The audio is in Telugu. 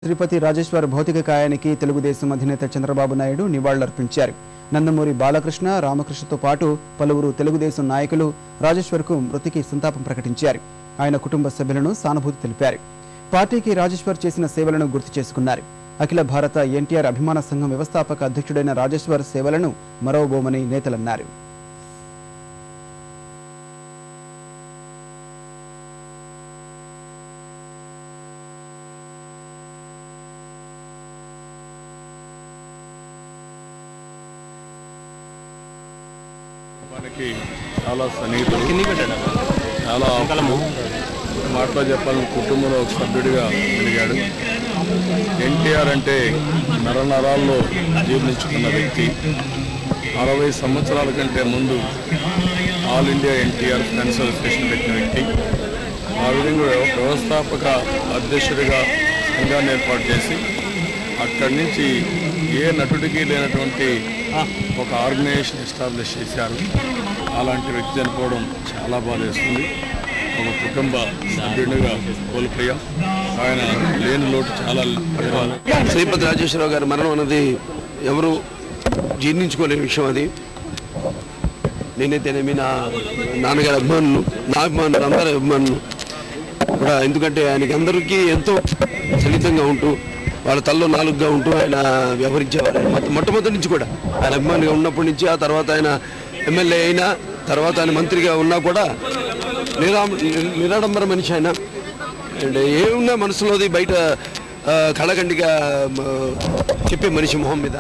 తిరుపతి రాజేశ్వర్ భౌతిక కాయానికి తెలుగుదేశం అధినేత చంద్రబాబు నాయుడు నివాళులర్పించారు. నందమూరి బాలకృష్ణ, రామకృష్ణతో పాటు పలువురు తెలుగుదేశం నాయకులు రాజేశ్వర్కు మృతికి సంతాపం ప్రకటించారు. ఆయన కుటుంబ సభ్యులను సానుభూతి తెలిపారు. పార్టీకి రాజేశ్వర్ చేసిన సేవలను గుర్తు చేసుకున్నారు. అఖిల భారత ఎన్టీఆర్ అభిమాన సంఘం వ్యవస్థాపక అధ్యక్షుడైన రాజేశ్వర్ సేవలను మరవబోమని నేతలన్నారు. మనకి చాలా సన్నిహితులు, చాలా మాటలో చెప్పాలని కుటుంబంలో ఒక సభ్యుడిగా వెలిగాడు. ఎన్టీఆర్ అంటే నరనరాల్లో జీర్ణించుకున్న వ్యక్తి. 60 సంవత్సరాల కంటే ముందు all India NTR fans association పెట్టిన వ్యక్తి. ఆ విధంగా వ్యవస్థాపక అధ్యక్షుడిగా సంఘాన్ని ఏర్పాటు చేసి అక్కడి నుంచి ఏ నటుడికి లేనటువంటి ఒక ఆర్గనైజేషన్ ఎస్టాబ్లిష్ చేశారు. అలాంటి వ్యక్తి చనిపోవడం చాలా బాధేస్తుంది. ఒక కుటుంబ సభ్యుడిగా కోల్పోయాం. ఆయన లేని లోటు చాలా. శ్రీపతి రాజేశ్వరరావు గారి మరణం అన్నది ఎవరు జీర్ణించుకోలేని విషయం. అది నేనైతేనేమి నా నాన్నగారి అభిమానులు, నా అభిమానులు, అందరి అభిమానులు కూడా. ఎందుకంటే ఆయనకి అందరికీ ఎంతో సన్నిహితంగా ఉంటూ వాళ్ళ తల్లో నాలుగుగా ఉంటూ ఆయన వ్యవహరించేవారు. మొట్టమొదటి నుంచి కూడా ఆయన అభిమానిగా ఉన్నప్పటి నుంచి, ఆ తర్వాత ఆయన ఎమ్మెల్యే అయినా, తర్వాత ఆయన మంత్రిగా ఉన్నా కూడా నిరాడంబర మనిషి ఆయన. అండ్ ఏమున్నా మనసులోది బయట కళకండిగా చెప్పే మనిషి మొహం మీద.